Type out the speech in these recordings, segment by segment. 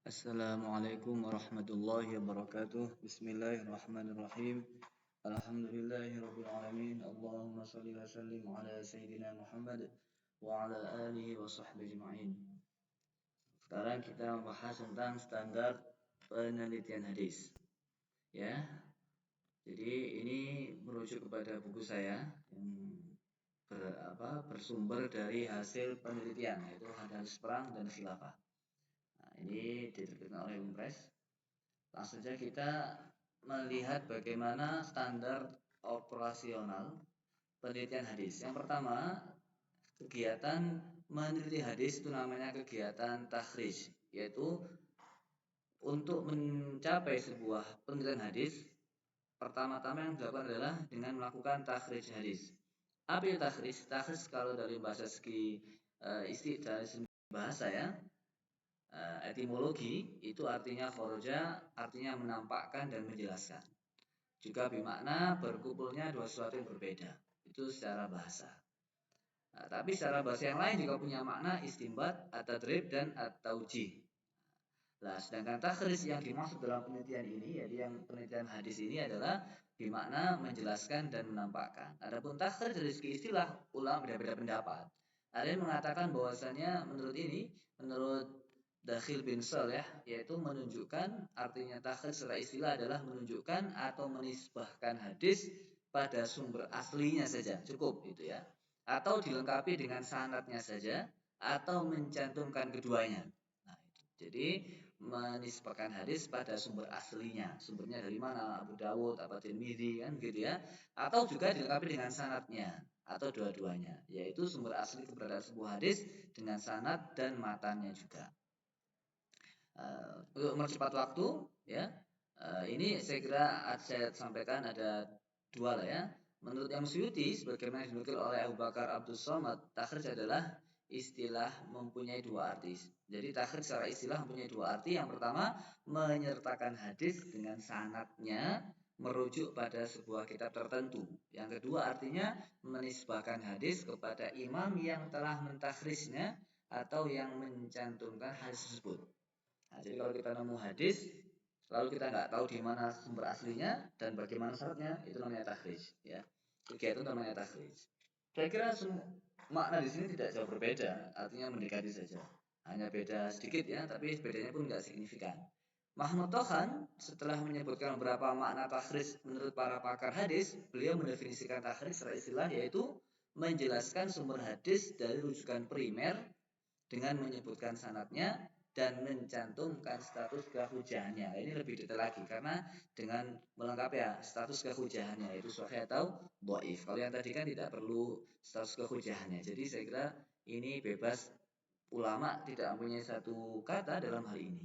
Assalamualaikum warahmatullahi wabarakatuh. Bismillahirrahmanirrahim. Alhamdulillahirabbil alamin. Allahumma shalli wa sallim ala sayyidina Muhammad wa ala alihi wa sahbihi ajma'in. Sekarang kita membahas tentang standar penelitian hadis. Ya. Jadi ini merujuk kepada buku saya yang bersumber dari hasil penelitian, yaitu hadis perang dan khilafah. Nah, ini diterbitkan oleh Umpres. Langsung saja kita melihat bagaimana standar operasional penelitian hadis. Yang pertama, kegiatan meneliti hadis itu namanya kegiatan takhrij, yaitu untuk mencapai sebuah penelitian hadis, pertama-tama yang dilakukan adalah dengan melakukan takhrij hadis. Apa itu takhrij? Takhrij kalau dari bahasa segi istilah bahasa ya, etimologi itu artinya khoroja, artinya menampakkan dan menjelaskan. Juga bermakna berkumpulnya dua sesuatu yang berbeda. Itu secara bahasa. Nah, tapi secara bahasa yang lain juga punya makna istimbat, at-tadrib dan at-taujih. Nah, sedangkan takhrij yang dimaksud dalam penelitian ini, yaitu yang penelitian hadis ini adalah bermakna menjelaskan dan menampakkan. Adapun takhrij dari segi istilah, ulama berbeda pendapat. Ada yang mengatakan bahwasanya menurut Dakhil bin Saleh, yaitu menunjukkan, artinya takhrij secara istilah adalah menunjukkan atau menisbahkan hadis pada sumber aslinya saja, cukup itu ya. Atau dilengkapi dengan sanadnya saja, atau mencantumkan keduanya. Nah, itu. Jadi menisbahkan hadis pada sumber aslinya, sumbernya dari mana, Abu Dawud, Tirmidzi kan gitu ya. Atau juga dilengkapi dengan sanadnya, atau dua-duanya, yaitu sumber asli keberadaan sebuah hadis dengan sanad dan matanya juga. Untuk mempercepat waktu ya, ini saya kira saya sampaikan ada dua lah ya. Menurut Imam Suyuti, sebagaimana dinukil oleh Abu Bakar Abdul Somad, takhrij adalah istilah mempunyai dua arti. Jadi takhrij secara istilah mempunyai dua arti. Yang pertama, menyertakan hadis dengan sanadnya merujuk pada sebuah kitab tertentu. Yang kedua artinya menisbahkan hadis kepada imam yang telah mentakhrijnya atau yang mencantumkan hadis tersebut. Nah, jadi kalau kita nemu hadis, lalu kita nggak tahu di mana sumber aslinya dan bagaimana syaratnya, itu namanya takhrij. Ya, kegiatan namanya takhrij. Saya kira makna di sini tidak jauh berbeda, artinya mendekati saja. Hanya beda sedikit ya, tapi bedanya pun nggak signifikan. Mahmud Tohan setelah menyebutkan beberapa makna takhrij menurut para pakar hadis, beliau mendefinisikan takhrij secara istilah yaitu menjelaskan sumber hadis dari rujukan primer dengan menyebutkan sanadnya dan mencantumkan status kehujahannya. Ini lebih detail lagi karena dengan melengkapi ya status kehujahannya itu sahih atau dhaif. Kalau yang tadi kan tidak perlu status kehujahannya. Jadi saya kira ini bebas, ulama tidak mempunyai satu kata dalam hal ini.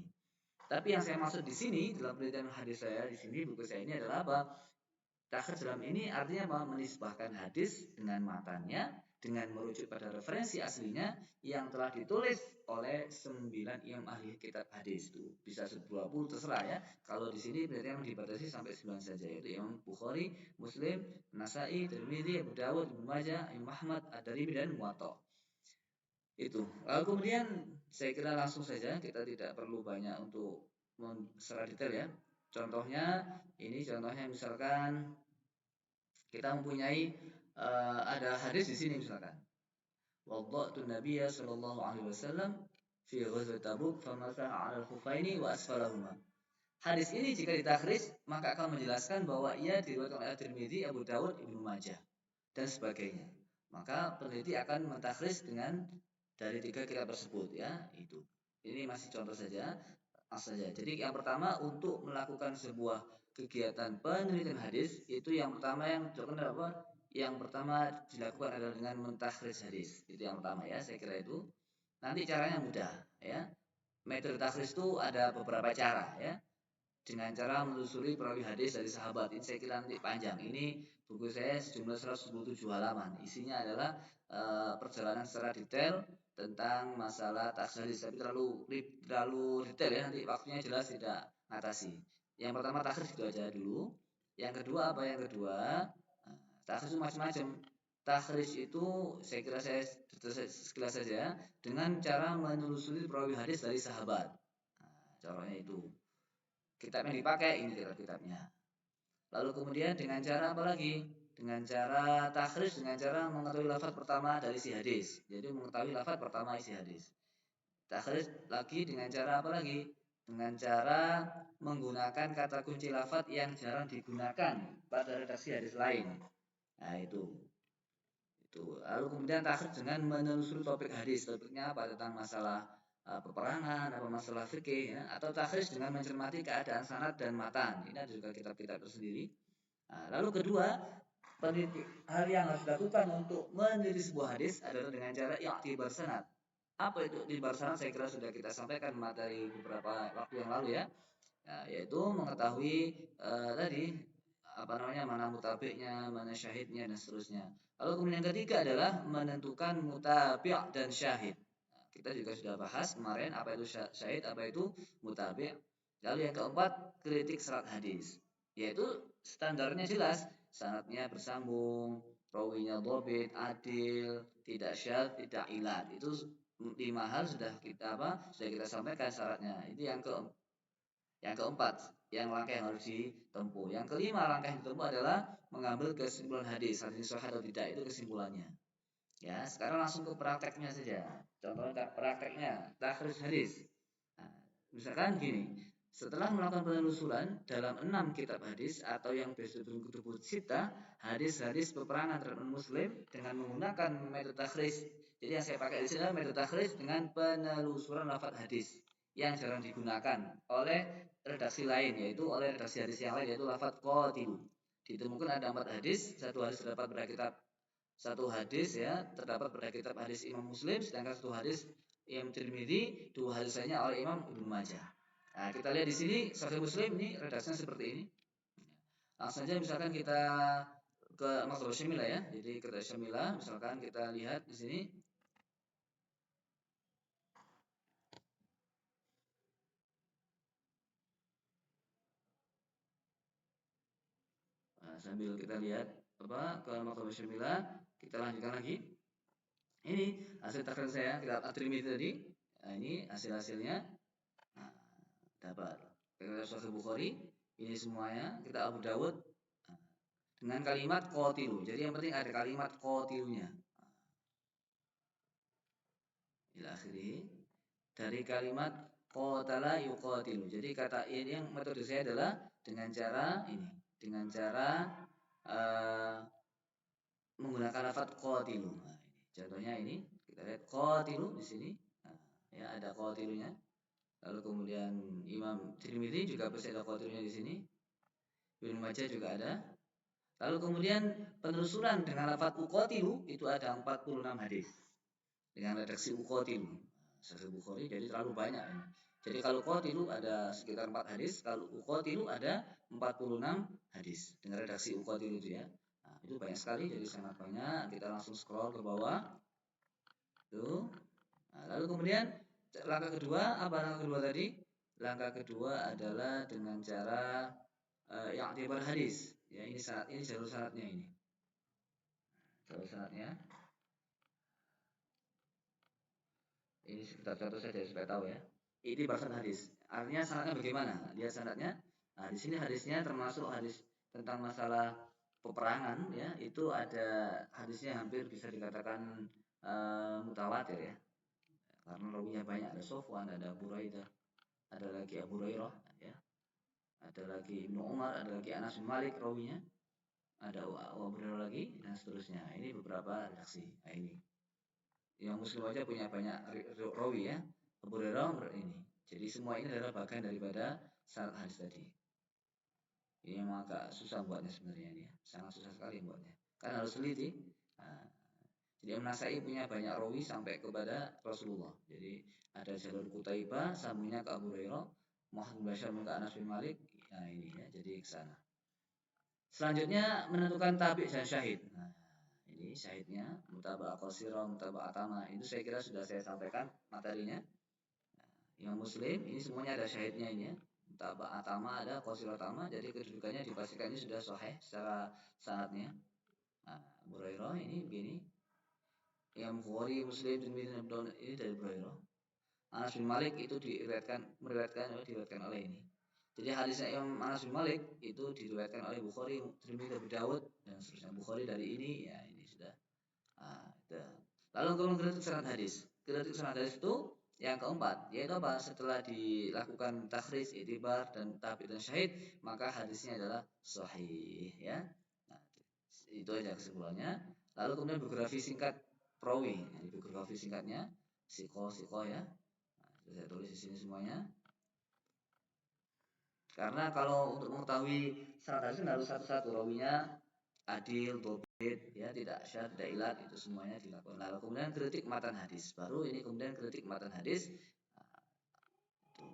Tapi yang saya maksud di sini dalam penelitian hadis saya di sini buku saya ini adalah apa? Takhrij dalam ini artinya apa? Menisbahkan hadis dengan matanya dengan merujuk pada referensi aslinya yang telah ditulis oleh 9 imam ahli kitab hadis itu. Bisa 20 terserah ya. Kalau di sini berarti yang dibatasi sampai 9 saja, yaitu Imam Bukhari, Muslim, Nasai, Tirmidzi, Abu Dawud, Ibnu Majah, Imam Ahmad, Ad-Darimi dan Muwatta. Itu. Lalu kemudian saya kira langsung saja, kita tidak perlu banyak untuk secara detail ya. Contohnya misalkan kita mempunyai ada hadis di sini misalkan. Wadha'tu Nabiyya sallallahu alaihi wasallam fi ghazwat Tabuk famasaha 'ala al-khuffaini wa asfalahuma. Hadis ini jika ditakhrij maka akan menjelaskan bahwa ia diriwayatkan oleh Tirmidzi, Abu Dawud, Ibnu Majah dan sebagainya. Maka peneliti akan mentakhrij dengan dari tiga kitab tersebut ya, itu. Ini masih contoh saja. Jadi yang pertama untuk melakukan sebuah kegiatan penelitian hadis itu yang pertama yang dilakukan apa? Yang pertama dilakukan adalah dengan mentakhrij hadis. Itu yang pertama ya, saya kira itu. Nanti caranya mudah ya. Metode takhrij itu ada beberapa cara ya. Dengan cara menelusuri perawi hadis dari sahabat. Ini saya kira nanti panjang. Ini buku saya sejumlah 127 halaman. Isinya adalah perjalanan secara detail tentang masalah takhrij, tapi terlalu detail ya, nanti waktunya jelas tidak ngatasi. Yang pertama takhrij itu aja dulu. Yang kedua apa? Yang kedua takhrij itu macam-macam. Takhrij itu saya kira saya sekilas saja dengan cara menelusuri perawi hadis dari sahabat. Caranya itu. Kitab yang dipakai ini kitabnya. Lalu kemudian dengan cara apa lagi? Dengan cara takhrij, dengan cara mengetahui lafaz pertama dari si hadis. Jadi mengetahui lafaz pertama isi hadis. Takhrij lagi dengan cara apa lagi? Dengan cara menggunakan kata kunci lafaz yang jarang digunakan pada redaksi hadis lain. Nah, itu. Lalu kemudian takhrij dengan menelusuri topik hadis. Topiknya apa? Tentang masalah peperangan, apa masalah fikih, ya? Atau takhrij dengan mencermati keadaan sanad dan matan. Ini ada juga kitab-kitab tersendiri. Nah, lalu kedua, hal yang harus dilakukan untuk meneliti sebuah hadis adalah dengan cara i'tibar sanad. Apa itu i'tibar sanad? Saya kira sudah kita sampaikan materi beberapa waktu yang lalu ya. Nah, yaitu mengetahui tadi apa namanya, mana mutabi'nya, mana syahidnya dan seterusnya. Lalu kemudian yang ketiga adalah menentukan mutabi' dan syahid. Nah, kita juga sudah bahas kemarin apa itu syahid, apa itu mutabi'. Lalu yang keempat, kritik serat hadis. Yaitu standarnya jelas, sanadnya bersambung, rawinya dhabit, adil, tidak syadz, tidak ilat. Itu 5 hal sudah kita sampaikan syaratnya. Itu yang keempat, yang langkah yang harus ditempuh. Yang kelima, langkah yang ditempuh adalah mengambil kesimpulan hadis sahih atau tidak, itu kesimpulannya. Ya, sekarang langsung ke prakteknya saja. Contohnya prakteknya takhrij hadis. Nah, misalkan gini, setelah melakukan penelusuran dalam 6 kitab hadis atau yang biasa disebut sita, hadis-hadis peperangan terhadap muslim dengan menggunakan metode takhrij. Jadi yang saya pakai di sini adalah metode takhrij dengan penelusuran lafaz hadis yang jarang digunakan oleh redaksi lain, yaitu oleh redaksi hadis yang lain, yaitu lafaz qatilu. Ditemukan ada 4 hadis, satu hadis terdapat pada kitab satu hadis ya terdapat pada kitab hadis Imam Muslim, sedangkan satu hadis Imam Tirmidzi, 2 hadis lainnya oleh Imam Ibnu Majah. Nah, kita lihat di sini Sahih Muslim ini redaksinya seperti ini. Langsung saja misalkan kita ke Maktabah Syamilah ya. Jadi ke Syamilah misalkan kita lihat di sini. Nah, sambil kita lihat ke Maktabah Syamilah, kita lanjutkan lagi. Ini hasil takrir saya kitab At-Tirmidzi tadi. Nah, ini hasil-hasilnya. Nah, dapat kitab Sahih Bukhari, ini semuanya kita Abu Dawud dengan kalimat qatilu. Jadi yang penting ada kalimat qatilunya. Ila akhirih. Dari kalimat qatala yuqatilu. Jadi kata ini yang metode saya adalah dengan cara ini, dengan cara menggunakan lafaz qatilu. Nah, ini contohnya ini kita lihat qatilu di sini. Nah, ya ada qatilunya. Lalu kemudian Imam Tirmidzi juga pasti ada qatilunya di sini. Ibnu Majah juga ada. Lalu kemudian penelusuran dengan lafaz uqatilu itu ada 46 hadis. Dengan redaksi uqatilu. Sahih Bukhari jadi terlalu banyak ini. Jadi kalau qatilu ada sekitar 4 hadis, kalau uqatilu ada 46 hadis dengan redaksi uqatilu itu ya. Nah, itu banyak sekali, jadi sangat banyak. Kita langsung scroll ke bawah. Tuh. Nah, lalu kemudian langkah kedua, apa langkah kedua tadi? Langkah kedua adalah dengan cara i'tibar hadis. Ya, ini jalur syaratnya ini. Jalur syaratnya. Ini sekitar contoh saja supaya tahu ya. I'tibar hadis. Artinya syaratnya bagaimana? Lihat syaratnya. Nah, di sini hadisnya termasuk hadis tentang masalah peperangan ya, itu ada hadisnya hampir bisa dikatakan mutawatir ya. Karena rawinya banyak, ada Sofwan, ada Buraidah, ada lagi Abu Hurairah ya. Ada lagi Ibnu Umar, ada lagi Anas bin Malik rawinya. Ada Abu Hurairah lagi dan seterusnya. Ini beberapa redaksi. Nah, ini. Yang Muslim aja punya banyak rawi ya. Abu Hurairah ini. Jadi semua ini adalah bagian daripada syarat hadis tadi. Ini memang agak susah buatnya sebenarnya ini ya. Sangat susah sekali buatnya. Kan harus teliti. Nah, jadi An-Nasai punya banyak rawi sampai kepada Rasulullah. Jadi ada jalur Qutaibah sambungnya ke Abu Hurairah, Muhammad bin Bashar ke Anas bin Malik. Nah, ini ya, jadi ke sana. Selanjutnya menentukan tabi' dan syahid. Nah, ini syahidnya mutaba'ah qasirah, mutaba'ah tamah. Itu saya kira sudah saya sampaikan materinya. Nah, yang Muslim ini semuanya ada syahidnya ini ya. Mutaba'ah tamah ada, qasirah tamah. Jadi kedudukannya dipastikan ini sudah sahih secara sanadnya. Nah, Abu Hurairah ini begini. Yang Bukhari, Muslim, Tirmidzi, Ibnu ini dari Abu Hurairah. Anas bin Malik itu diriwayatkan oleh ini. Jadi hadisnya Imam Anas bin Malik itu diriwayatkan oleh Bukhari, Tirmidzi, Abu Dawud dan seterusnya. Bukhari dari ini, ya ini sudah. Itu. Lalu kemudian kritik sanad hadis. Kritik sanad hadis itu yang keempat, yaitu apa? Setelah dilakukan takhrij, itibar dan tabi dan syahid, maka hadisnya adalah sahih, ya. Nah, itu aja kesimpulannya. Lalu kemudian biografi singkat perawi. Nah, biografi singkatnya siko ya. Nah, saya tulis di sini semuanya. Karena kalau untuk mengetahui sanad hadis harus satu-satu rawinya adil, dobit, ya tidak syad, tidak ilat, itu semuanya dilakukan. Lalu kemudian kritik matan hadis. Baru ini kemudian kritik matan hadis. Nah, itu.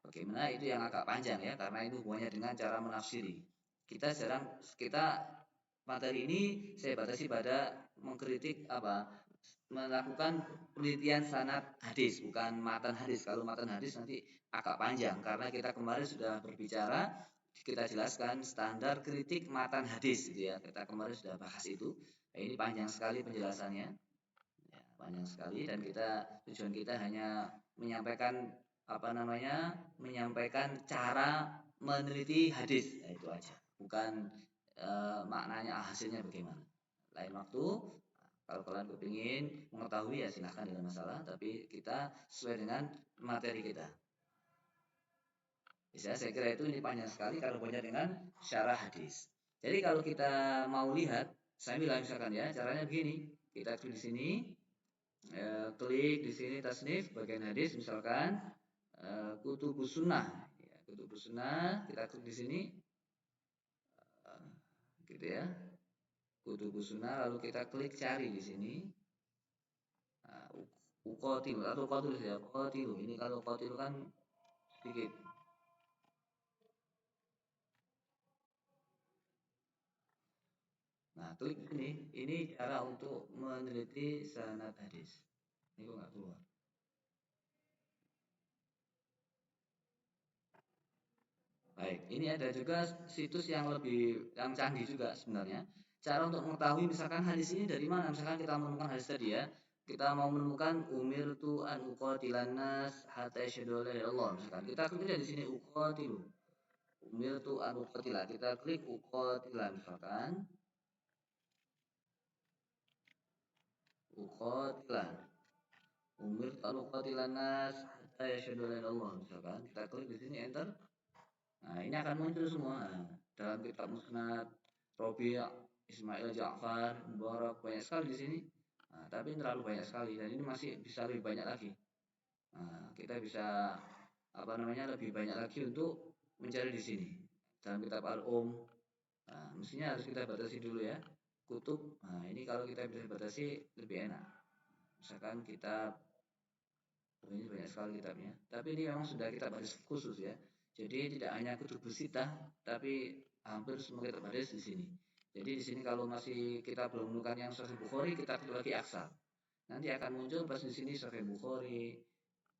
Bagaimana itu yang agak panjang ya, karena itu hubungannya dengan cara menafsiri. Kita materi ini saya batasi pada mengkritik melakukan penelitian sanad hadis, bukan matan hadis. Kalau matan hadis nanti agak panjang karena kita kemarin sudah berbicara, kita jelaskan standar kritik matan hadis gitu ya. Kita kemarin sudah bahas itu. Ini panjang sekali penjelasannya. Ya, panjang sekali dan tujuan kita hanya menyampaikan menyampaikan cara meneliti hadis. Nah, itu aja. Bukan maknanya hasilnya bagaimana. Lain waktu kalau kalian kepingin mengetahui ya silahkan, tidak masalah, tapi kita sesuai dengan materi kita. Bisa, saya kira itu ini panjang sekali kalau banyak dengan syarah hadis. Jadi kalau kita mau lihat, saya bilang misalkan ya, caranya begini. Kita klik di sini, klik di sini tasnif bagian hadis, misalkan kutubus sunnah. Ya, kutubus sunnah, kita klik di sini, gitu ya. Kutubus sunnah, lalu kita klik cari di sini. Nah, uqatilu atau qatilu ya, qatilu. Ini kalau qatilu kan sedikit. Nah, klik ini. Ini cara untuk meneliti sanad hadis. Ini kok nggak keluar. Baik, ini ada juga situs yang canggih juga sebenarnya. Cara untuk mengetahui misalkan hadis ini dari mana. Misalkan kita menemukan hadis tadi ya. Kita mau menemukan umirtu an uqatilan nas hatta yashhadu la ilaha illallah. Misalkan kita klik di sini uqatilu. Umirtu an uqatila. Kita klik uqatilan misalkan. Uqatilan. Umirtu an uqatilan nas hatta yashhadu la ilaha illallah. Misalkan kita klik di sini enter. Nah, ini akan muncul semua. Nah, dalam kitab Musnad, Robi', Ismail Ja'far, Mubarak, banyak sekali di sini. Nah, tapi terlalu banyak sekali dan ini masih bisa lebih banyak lagi. Nah, kita bisa lebih banyak lagi untuk mencari di sini. Dalam kitab Al-Um, nah, mestinya harus kita batasi dulu ya. Kutub, nah ini kalau kita bisa batasi lebih enak. Misalkan kitab, ini banyak sekali kitabnya. Tapi ini memang sudah kita baris khusus ya. Jadi tidak hanya kutubus sittah, tapi hampir semua kitab hadis di sini. Jadi di sini kalau masih kita belum menemukan yang Sahih Bukhari, kita klik lagi aksar. Nanti akan muncul pas di sini Sahih Bukhari,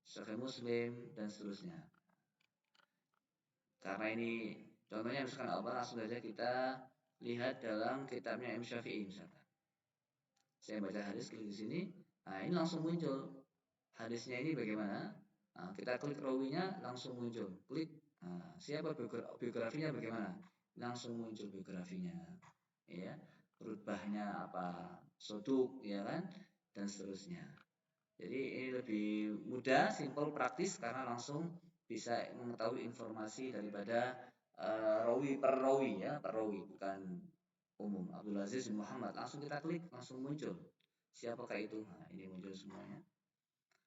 Sahih Muslim dan seterusnya. Karena ini contohnya misalkan langsung saja kita lihat dalam kitabnya Imam Syafi'i misalkan. Saya baca hadis klik di sini, nah ini langsung muncul hadisnya ini bagaimana. Nah, kita klik rawinya langsung muncul, klik siapa biografinya bagaimana, langsung muncul biografinya, ya, rutbahnya apa, soduk, ya kan, dan seterusnya. Jadi ini lebih mudah, simpel, praktis karena langsung bisa mengetahui informasi daripada rawi per rawi ya, per rawi bukan umum. Abdul Aziz bin Muhammad langsung kita klik langsung muncul. Siapakah itu? Nah, ini muncul semuanya.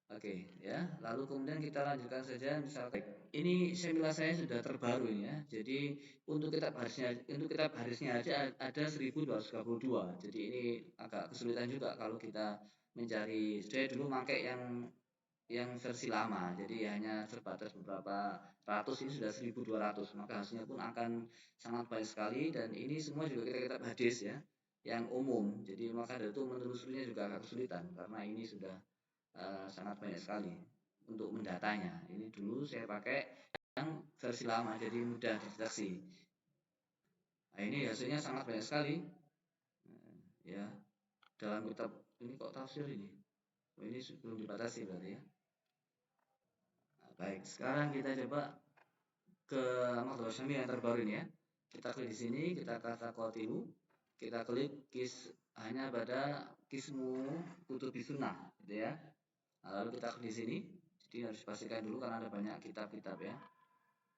Oke, ya. Lalu kemudian kita lanjutkan saja misalkan ini seminar saya sudah terbaru ini ya. Jadi untuk kitab hadisnya aja ada 1232. Jadi ini agak kesulitan juga kalau kita mencari. Saya dulu pakai yang versi lama. Jadi hanya terbatas beberapa ratus, ini sudah 1200. Maka hasilnya pun akan sangat baik sekali dan ini semua juga kitab hadis ya yang umum. Jadi maka dari itu menelusurinya juga agak kesulitan karena ini sudah sangat banyak sekali untuk mendatanya. Ini dulu saya pakai yang versi lama jadi mudah dideteksi. Nah, ini hasilnya sangat banyak sekali. Ya, dalam kitab ini kok tafsir ini? Oh, ini belum dibatasi berarti ya. Baik, sekarang kita coba ke Maktabah Syamil yang terbaru ini ya. Kita klik di sini, kita kata qatilu, kita klik hanya pada kismu kutubi sunnah gitu ya. Nah, lalu kita klik di sini. Jadi harus pastikan dulu karena ada banyak kitab-kitab ya.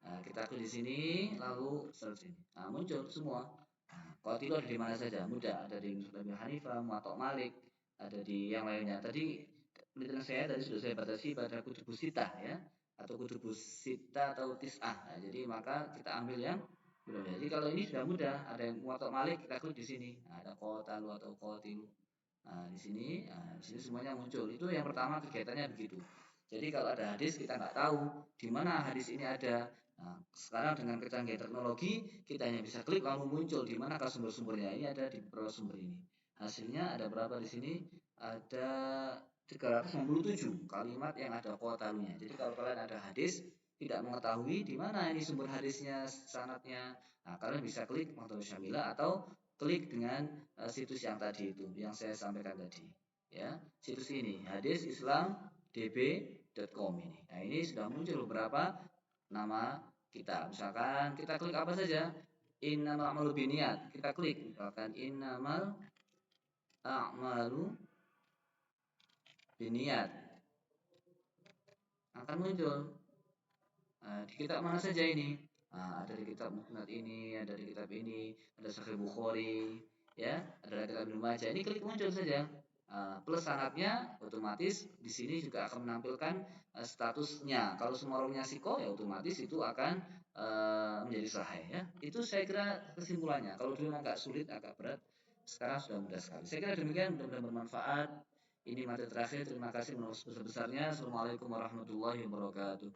Nah, kita klik di sini lalu search ini. Nah, muncul semua. Nah, qatilu ada di mana saja? Mudah, ada di Musnad Abi Hanifah, Muwatta Malik, ada di yang lainnya. Tadi penelitian saya tadi sudah saya batasi pada kutubus sitah ya, atau kutubus sitah atau tis'ah. Nah, jadi maka kita ambil yang belum. Jadi kalau ini sudah mudah, ada yang Muwatta Malik, kita klik di sini. Nah, ada qatalu atau qatilu. Nah, di sini semuanya muncul. Itu yang pertama kegiatannya begitu. Jadi kalau ada hadis kita nggak tahu di mana hadis ini ada. Nah, sekarang dengan kecanggihan teknologi kita hanya bisa klik lalu muncul di mana sumber-sumbernya. Ini ada di beberapa sumber ini. Hasilnya ada berapa di sini? Ada 397 kalimat yang ada kotalunya. Jadi kalau kalian ada hadis tidak mengetahui di mana ini sumber hadisnya, sanadnya, nah kalian bisa klik Maktabah Syamilah atau klik dengan situs yang tadi itu yang saya sampaikan tadi ya, situs ini hadisislamdb.com ini. Nah ini sudah muncul beberapa nama kita, misalkan kita klik apa saja, innamal a'malu binniyat, kita klik misalkan innamal a'malu binniyat, akan muncul di kitab mana saja ini. Nah, ada di kitab Musnad ini, ada di kitab ini, ada Sahih Bukhari, ya, ada di kitab Ibnu Majah. Ini klik muncul saja. Plus sanadnya otomatis di sini juga akan menampilkan statusnya. Kalau semua orangnya siko ya otomatis itu akan menjadi sahih ya. Itu saya kira kesimpulannya. Kalau dulu agak sulit, agak berat, sekarang sudah mudah sekali. Saya kira demikian, mudah-mudahan bermanfaat. Ini materi terakhir. Terima kasih sebesar-besarnya. Assalamualaikum warahmatullahi wabarakatuh.